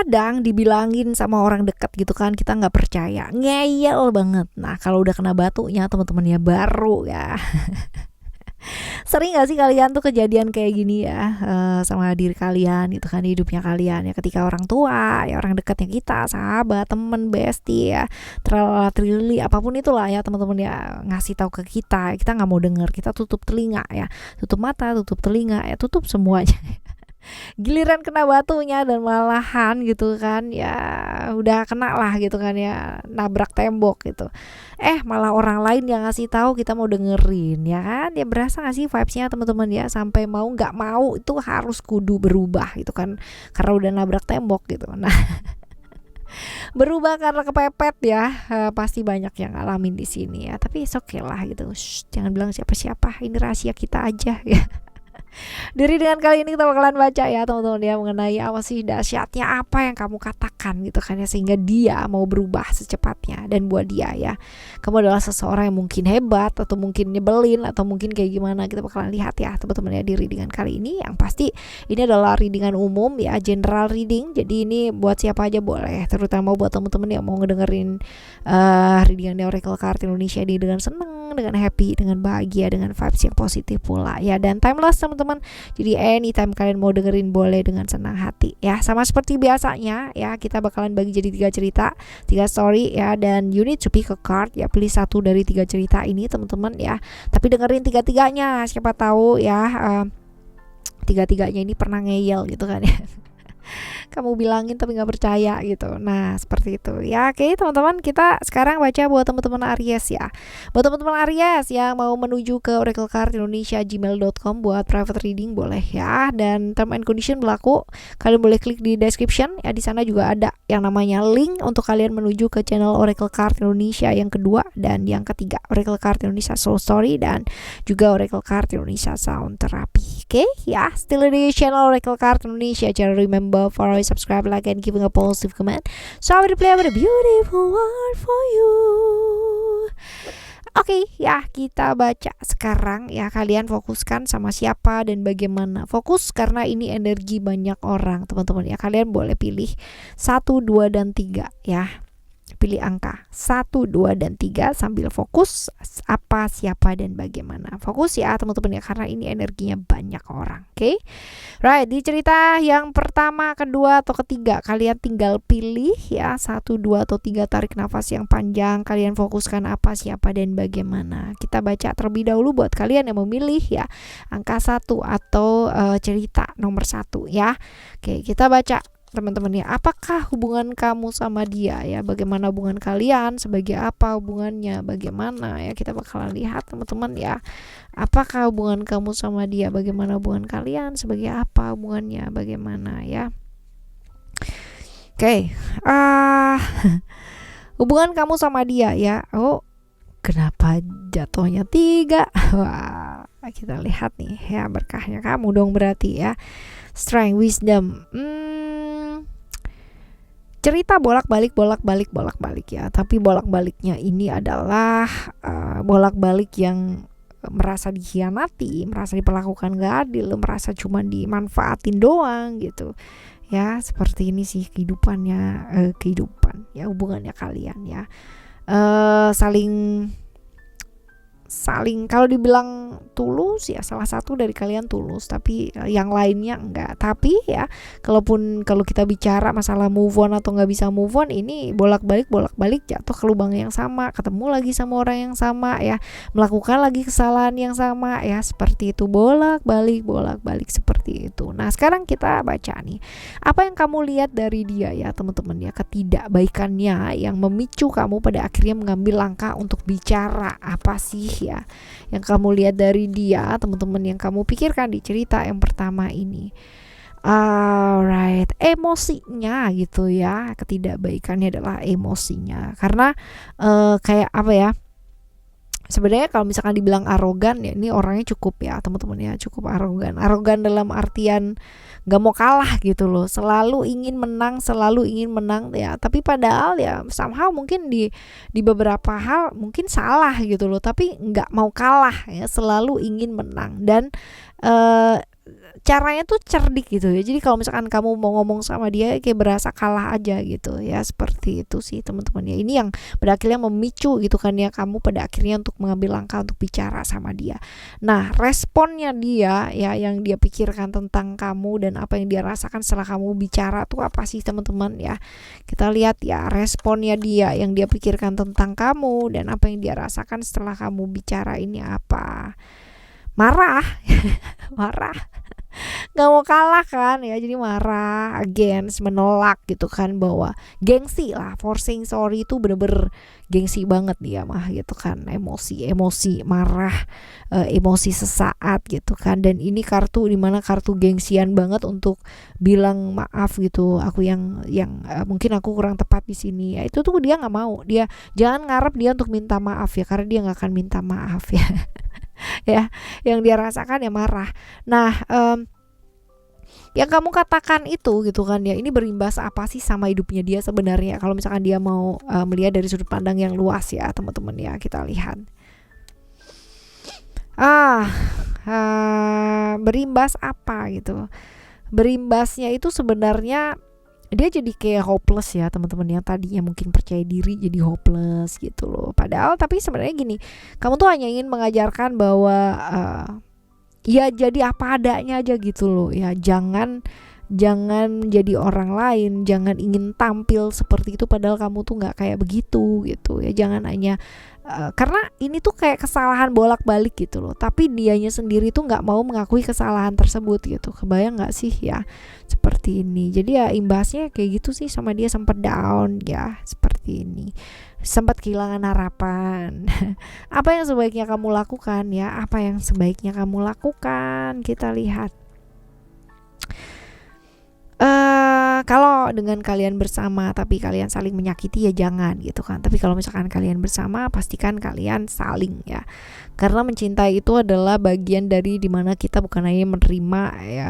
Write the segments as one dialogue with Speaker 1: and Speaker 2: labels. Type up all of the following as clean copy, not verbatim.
Speaker 1: kadang dibilangin sama orang dekat gitu kan, kita nggak percaya, ngeyel banget. Nah kalau udah kena batunya teman-teman ya baru ya. Sering gak sih kalian tuh kejadian kayak gini ya, sama diri kalian gitu kan, di hidupnya kalian ya, ketika orang tua ya, orang dekatnya kita, sahabat, temen, bestie ya, trili apapun itulah ya teman-teman ya, ngasih tahu ke kita nggak mau denger, kita tutup telinga ya, tutup mata, tutup telinga ya, tutup semuanya. Giliran kena batunya dan malahan gitu kan ya, udah kena lah gitu kan ya, nabrak tembok gitu, malah orang lain yang ngasih tahu, kita mau dengerin ya kan ya. Berasa gak sih vibesnya teman-teman ya, sampai mau nggak mau itu harus kudu berubah gitu kan, karena udah nabrak tembok gitu. Nah berubah karena kepepet ya, pasti banyak yang ngalamin di sini ya, tapi oke lah gitu. Shh, jangan bilang siapa-siapa, ini rahasia kita aja ya. Dari dengan kali ini kita bakalan baca ya teman-teman ya, mengenai apa sih dahsyatnya apa yang kamu katakan gitu kan ya, sehingga dia mau berubah secepatnya. Dan buat dia ya, kamu adalah seseorang yang mungkin hebat, atau mungkin nyebelin, atau mungkin kayak gimana, kita bakalan lihat ya teman-teman ya di readingan kali ini. Yang pasti ini adalah readingan umum ya, general reading, jadi ini buat siapa aja boleh, terutama buat teman-teman yang mau ngedengerin readingan Oracle Card Indonesia ini dengan seneng, dengan happy, dengan bahagia, dengan vibes yang positif pula ya, dan timeless teman-teman. Jadi anytime kalian mau dengerin boleh dengan senang hati ya. Sama seperti biasanya ya, kita bakalan bagi jadi 3 cerita, 3 story ya, dan you need to pick a card ya, pilih satu dari 3 cerita ini teman-teman ya. Tapi dengerin 3-3-nya, siapa tahu ya 3-3-nya ini pernah ngeyel gitu kan ya. Kamu bilangin tapi nggak percaya gitu. Nah seperti itu ya. Oke teman-teman, kita sekarang baca buat teman-teman Aries ya. Buat teman-teman Aries yang mau menuju ke Oracle Card Indonesia gmail.com buat private reading boleh ya, dan term and condition berlaku. Kalian boleh klik di description ya, di sana juga ada yang namanya link untuk kalian menuju ke channel Oracle Card Indonesia yang kedua dan yang ketiga, Oracle Card Indonesia Soul Story dan juga Oracle Card Indonesia Sound Therapy. Oke ya, still di channel Oracle Card Indonesia. Jangan remember follow, subscribe, like, and giving a positive comment. So I will play with a beautiful word for you. Oke ya, kita baca sekarang ya. Kalian fokuskan sama siapa dan bagaimana. Fokus karena ini energi banyak orang teman-teman ya. Kalian boleh pilih 1, 2, dan 3 ya. Pilih angka 1, 2, dan 3 sambil fokus apa, siapa, dan bagaimana. Fokus ya teman-teman ya, karena ini energinya banyak orang. Oke. Right, di cerita yang pertama, kedua, atau ketiga, kalian tinggal pilih ya 1, 2, atau 3, tarik nafas yang panjang. Kalian fokuskan apa, siapa, dan bagaimana. Kita baca terlebih dahulu buat kalian yang memilih ya angka 1 atau cerita nomor 1 ya. Oke, kita baca teman-teman ya, apakah hubungan kamu sama dia ya, bagaimana hubungan kalian, sebagai apa hubungannya, bagaimana ya, kita bakalan lihat teman-teman ya, apakah hubungan kamu sama dia, bagaimana hubungan kalian, sebagai apa hubungannya, bagaimana ya. Oke, hubungan kamu sama dia ya. Oh, kenapa jatuhnya 3? Wah, kita lihat nih ya, berkahnya kamu dong berarti ya. Strength, wisdom. Cerita bolak-balik ya, tapi bolak-baliknya ini adalah bolak-balik yang merasa dikhianati, merasa diperlakukan gak adil, merasa cuma dimanfaatin doang gitu ya. Seperti ini sih kehidupan ya, hubungannya kalian ya. Saling kalau dibilang tulus ya, salah satu dari kalian tulus, tapi yang lainnya enggak. Tapi ya kalau kita bicara masalah move on atau nggak bisa move on, ini bolak-balik jatuh ke lubang yang sama, ketemu lagi sama orang yang sama ya, melakukan lagi kesalahan yang sama ya, seperti itu, bolak-balik seperti itu. Nah sekarang kita baca nih, apa yang kamu lihat dari dia ya teman-teman ya, ketidakbaikannya yang memicu kamu pada akhirnya mengambil langkah untuk bicara. Apa sih ya yang kamu lihat dari dia teman-teman, yang kamu pikirkan di cerita yang pertama ini? Alright, emosinya gitu ya, ketidakbaikannya adalah emosinya, karena kayak apa ya, sebenarnya kalau misalkan dibilang arogan ya, ini orangnya cukup ya teman-teman ya, cukup arogan dalam artian gak mau kalah gitu loh, selalu ingin menang ya, tapi padahal ya somehow mungkin di beberapa hal mungkin salah gitu loh, tapi gak mau kalah ya, selalu ingin menang. Dan caranya tuh cerdik gitu ya. Jadi kalau misalkan kamu mau ngomong sama dia kayak berasa kalah aja gitu ya, seperti itu sih teman-teman ya. Ini yang pada akhirnya memicu gitu kan ya kamu pada akhirnya untuk mengambil langkah untuk bicara sama dia. Nah, responnya dia ya yang dia pikirkan tentang kamu dan apa yang dia rasakan setelah kamu bicara tuh apa sih teman-teman ya. Kita lihat ya responnya dia yang dia pikirkan tentang kamu dan apa yang dia rasakan setelah kamu bicara ini apa. Marah. Marah, nggak mau kalah kan ya, jadi marah, against, menolak gitu kan, bahwa gengsi lah, forcing sorry itu bener-bener gengsi banget dia mah gitu kan, emosi marah, emosi sesaat gitu kan. Dan ini kartu dimana kartu gengsian banget untuk bilang maaf gitu, aku yang mungkin aku kurang tepat di sini ya. Itu tuh dia nggak mau, dia jangan ngarep dia untuk minta maaf ya, karena dia nggak akan minta maaf ya. Ya, yang dia rasakan ya marah. Nah, yang kamu katakan itu gitu kan ya, ini berimbas apa sih sama hidupnya dia sebenarnya, kalau misalkan dia mau melihat dari sudut pandang yang luas ya teman-teman ya. Kita lihat berimbas apa gitu. Berimbasnya itu sebenarnya dia jadi kayak hopeless ya teman-teman, yang tadinya mungkin percaya diri jadi hopeless gitu loh. Padahal tapi sebenarnya gini, kamu tuh hanya ingin mengajarkan bahwa ya jadi apa adanya aja gitu loh ya. Jangan jadi orang lain, jangan ingin tampil seperti itu padahal kamu tuh nggak kayak begitu gitu ya. Jangan hanya karena ini tuh kayak kesalahan bolak-balik gitu loh, tapi dianya sendiri tuh nggak mau mengakui kesalahan tersebut gitu. Kebayang nggak sih ya seperti ini. Jadi ya imbasnya kayak gitu sih, sama dia sempat down ya seperti ini, sempat kehilangan harapan. Apa yang sebaiknya kamu lakukan ya, apa yang sebaiknya kamu lakukan, kita lihat. Kalau dengan kalian bersama tapi kalian saling menyakiti ya jangan gitu kan. Tapi kalau misalkan kalian bersama, pastikan kalian saling ya, karena mencintai itu adalah bagian dari dimana kita bukan hanya menerima ya,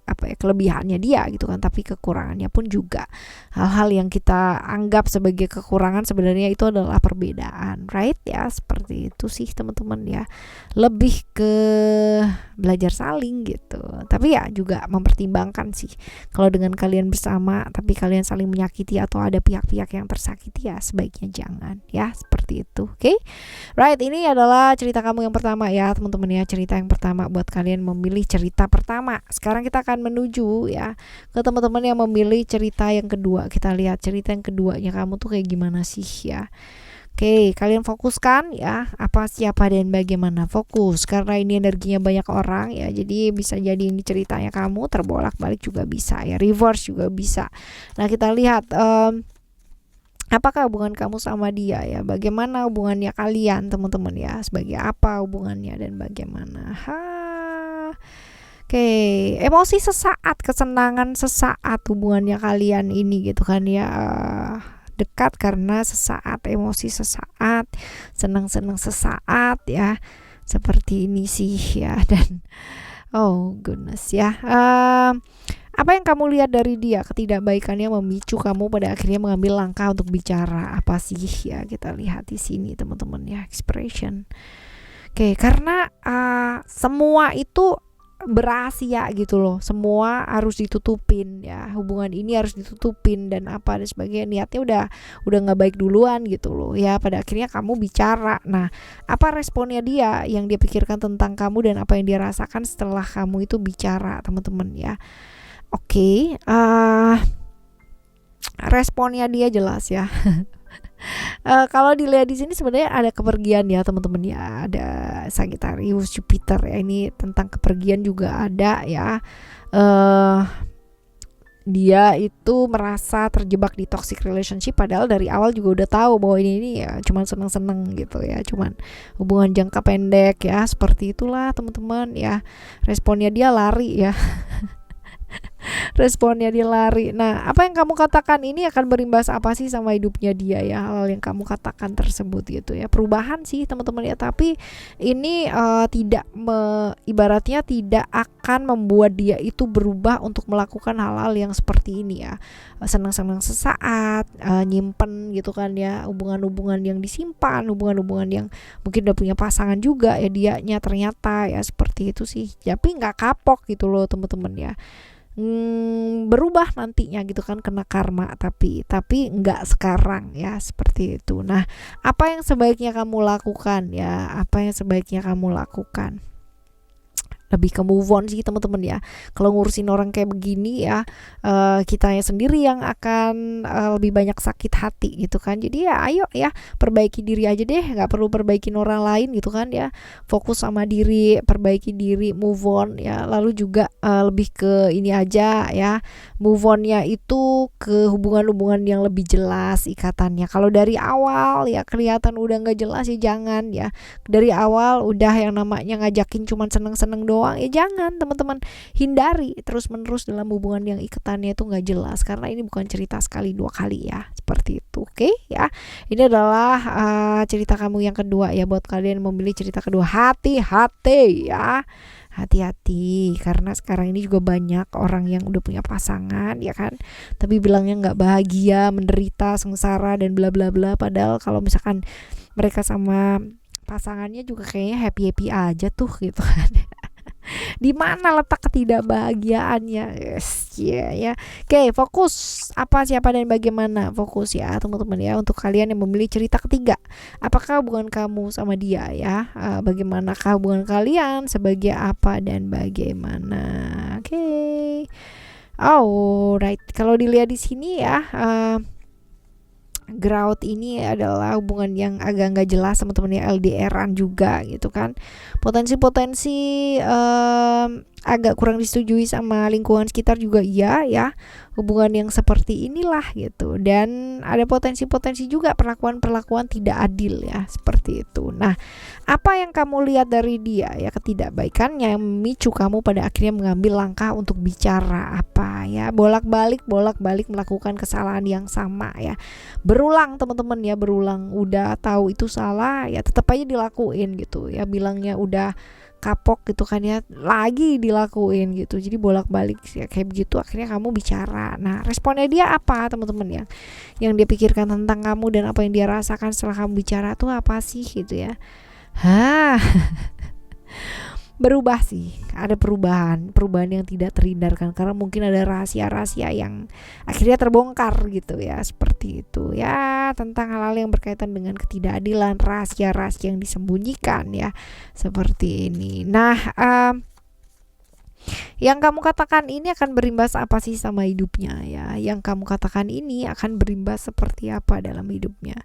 Speaker 1: kelebihannya dia gitu kan, tapi kekurangannya pun juga. Hal-hal yang kita anggap sebagai kekurangan sebenarnya itu adalah perbedaan, right ya, seperti itu sih teman-teman ya. Lebih ke belajar saling gitu, tapi ya juga mempertimbangkan sih, kalau dengan kalian bersama tapi kalian saling menyakiti atau ada pihak-pihak yang tersakiti ya sebaiknya jangan ya, seperti itu. Oke, right, ini adalah cerita kamu yang pertama ya teman-teman ya, cerita yang pertama buat kalian memilih cerita pertama. Sekarang kita akan menuju ya ke teman-teman yang memilih cerita yang kedua. Kita lihat cerita yang keduanya kamu tuh kayak gimana sih ya. Oke, kalian fokuskan ya, apa, siapa, dan bagaimana. Fokus, karena ini energinya banyak orang ya, jadi bisa jadi ini ceritanya kamu terbolak-balik juga bisa ya, reverse juga bisa. Nah, kita lihat apakah hubungan kamu sama dia ya, bagaimana hubungannya kalian teman-teman ya, sebagai apa hubungannya dan bagaimana. Oke, emosi sesaat, kesenangan sesaat hubungannya kalian ini gitu kan ya, dekat karena sesaat, emosi sesaat, senang-senang sesaat ya, seperti ini sih ya. Dan oh goodness ya, apa yang kamu lihat dari dia, ketidakbaikannya memicu kamu pada akhirnya mengambil langkah untuk bicara apa sih ya. Kita lihat di sini teman-teman ya, expression. Oke, karena semua itu berahasia gitu loh, semua harus ditutupin ya, hubungan ini harus ditutupin dan apa dan sebagainya, niatnya udah nggak baik duluan gitu loh ya. Pada akhirnya kamu bicara. Nah, apa responnya dia yang dia pikirkan tentang kamu dan apa yang dia rasakan setelah kamu itu bicara teman-teman ya. Oke, responnya dia jelas ya. Kalau dilihat di sini sebenarnya ada kepergian ya teman-teman ya, ada Sagittarius, Jupiter ya, ini tentang kepergian juga ada ya. Dia itu merasa terjebak di toxic relationship, padahal dari awal juga udah tahu bahwa ini ya cuman seneng-seneng gitu ya, cuman hubungan jangka pendek ya, seperti itulah teman-teman ya. Responnya dia lari ya. Responnya dia lari. Nah, apa yang kamu katakan ini akan berimbas apa sih sama hidupnya dia ya, hal yang kamu katakan tersebut gitu ya. Perubahan sih teman-teman ya, tapi ini tidak ibaratnya tidak akan membuat dia itu berubah untuk melakukan hal-hal yang seperti ini ya. Senang-senang sesaat, nyimpen gitu kan ya, hubungan-hubungan yang disimpan, hubungan-hubungan yang mungkin udah punya pasangan juga ya dianya, ternyata ya seperti itu sih. Tapi nggak kapok gitu loh teman-teman ya. Berubah nantinya gitu kan, kena karma, tapi nggak sekarang ya, seperti itu. Nah, apa yang sebaiknya kamu lakukan ya, apa yang sebaiknya kamu lakukan, lebih ke move on sih teman-teman ya. Kalau ngurusin orang kayak begini ya, kitanya sendiri yang akan lebih banyak sakit hati gitu kan. Jadi ya ayo ya, perbaiki diri aja deh, nggak perlu perbaikin orang lain gitu kan ya. Fokus sama diri, perbaiki diri, move on ya. Lalu juga lebih ke ini aja ya, move onnya itu ke hubungan-hubungan yang lebih jelas ikatannya. Kalau dari awal ya kelihatan udah nggak jelas ya jangan ya. Dari awal udah yang namanya ngajakin cuman seneng-seneng doang ya jangan teman-teman, hindari terus menerus dalam hubungan yang ikatannya itu nggak jelas, karena ini bukan cerita sekali dua kali ya, seperti itu. Oke ya, ini adalah cerita kamu yang kedua ya. Buat kalian yang memilih cerita kedua, hati-hati ya, hati-hati, karena sekarang ini juga banyak orang yang udah punya pasangan ya kan, tapi bilangnya nggak bahagia, menderita, sengsara dan bla bla bla, padahal kalau misalkan mereka sama pasangannya juga kayaknya happy happy aja tuh gitu kan. Di mana letak ketidakbahagiaannya? Yes, yeah, ya. Oke, fokus apa, siapa dan bagaimana. Fokus ya teman-teman ya, untuk kalian yang memilih cerita ketiga. Apakah hubungan kamu sama dia ya? Bagaimanakah hubungan kalian? Sebagai apa dan bagaimana? Oke. Alright. Kalau dilihat di sini ya, Grout ini adalah hubungan yang agak nggak jelas teman-teman ya, LDRan juga gitu kan. Potensi-potensi agak kurang disetujui sama lingkungan sekitar juga iya ya, hubungan yang seperti inilah gitu. Dan ada potensi-potensi juga perlakuan-perlakuan tidak adil ya, seperti itu. Nah, apa yang kamu lihat dari dia ya, ketidakbaikannya yang memicu kamu pada akhirnya mengambil langkah untuk bicara apa ya, bolak-balik melakukan kesalahan yang sama ya, berulang teman-teman ya, berulang. Udah tahu itu salah ya tetap aja dilakuin gitu ya, bilangnya udah kapok gitu kan ya, lagi dilakuin gitu. Jadi bolak-balik ya kayak begitu, akhirnya kamu bicara. Nah, responnya dia apa teman-teman ya, yang dia pikirkan tentang kamu dan apa yang dia rasakan setelah kamu bicara tuh apa sih gitu ya. Berubah sih, ada perubahan yang tidak terhindarkan, karena mungkin ada rahasia-rahasia yang akhirnya terbongkar gitu ya, seperti itu ya, tentang hal-hal yang berkaitan dengan ketidakadilan, rahasia-rahasia yang disembunyikan ya, seperti ini. Nah, yang kamu katakan ini akan berimbas apa sih sama hidupnya ya, yang kamu katakan ini akan berimbas seperti apa dalam hidupnya.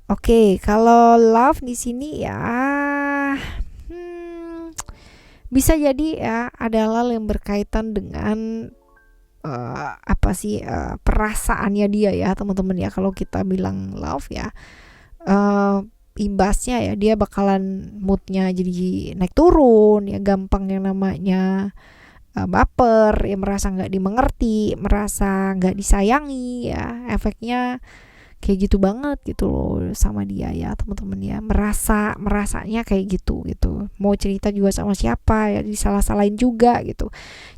Speaker 1: Oke, kalau love di sini ya, bisa jadi ya adalah yang berkaitan dengan perasaannya dia ya teman-teman ya. Kalau kita bilang love ya, imbasnya ya dia bakalan moodnya jadi naik turun ya, gampang yang namanya baper ya, merasa nggak dimengerti, merasa nggak disayangi ya, efeknya kayak gitu banget gitu loh sama dia ya teman-teman ya, merasanya kayak gitu, mau cerita juga sama siapa ya disalah-salahin juga gitu.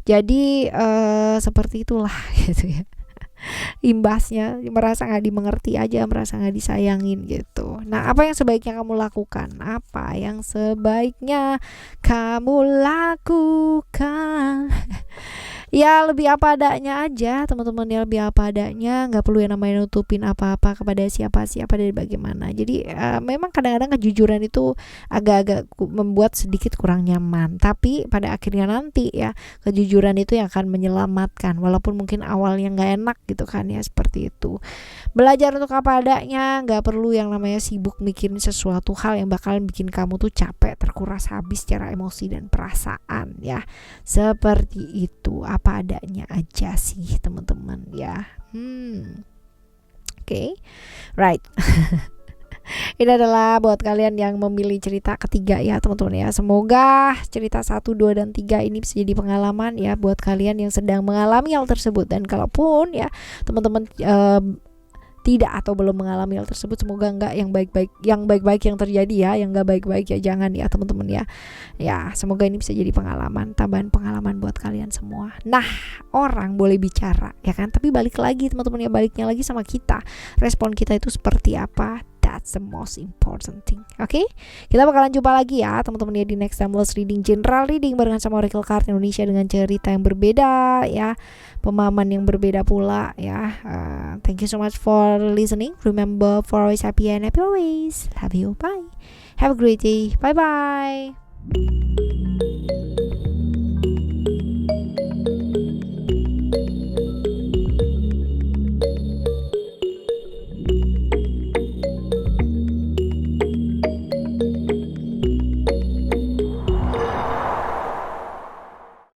Speaker 1: Jadi seperti itulah gitu ya, imbasnya merasa nggak dimengerti aja, merasa nggak disayangin gitu. Nah, apa yang sebaiknya kamu lakukan? Apa yang sebaiknya kamu lakukan? Ya lebih apa adanya aja teman-teman ya, lebih apa adanya, nggak perlu yang namanya nutupin apa-apa kepada siapa-siapa dari bagaimana. Jadi memang kadang-kadang kejujuran itu agak-agak membuat sedikit kurang nyaman, tapi pada akhirnya nanti ya kejujuran itu yang akan menyelamatkan, walaupun mungkin awalnya nggak enak gitu kan ya, seperti itu. Belajar untuk apa adanya, nggak perlu yang namanya sibuk mikirin sesuatu hal yang bakalan bikin kamu tuh capek, terkuras habis secara emosi dan perasaan ya, seperti itu. Apa adanya aja sih teman-teman ya. Oke. Right. Ini adalah buat kalian yang memilih cerita ketiga ya teman-teman ya. Semoga cerita 1, 2, dan 3 ini bisa jadi pengalaman ya buat kalian yang sedang mengalami hal tersebut. Dan kalaupun ya teman-teman tidak atau belum mengalami hal tersebut, semoga enggak yang baik-baik yang terjadi ya, yang enggak baik-baik ya jangan ya teman-teman ya. Ya, semoga ini bisa jadi pengalaman, tambahan pengalaman buat kalian semua. Nah, orang boleh bicara ya kan, tapi balik lagi teman-teman ya, baliknya lagi sama kita. Respon kita itu seperti apa? That's the most important thing. Oke? Kita bakalan jumpa lagi ya teman-teman ya di next timeless reading, general reading barengan sama Oracle Card Indonesia dengan cerita yang berbeda ya, pemahaman yang berbeda pula ya. Thank you so much for listening. Remember, for always happy and happy always. Love you. Bye. Have a great day. Bye bye.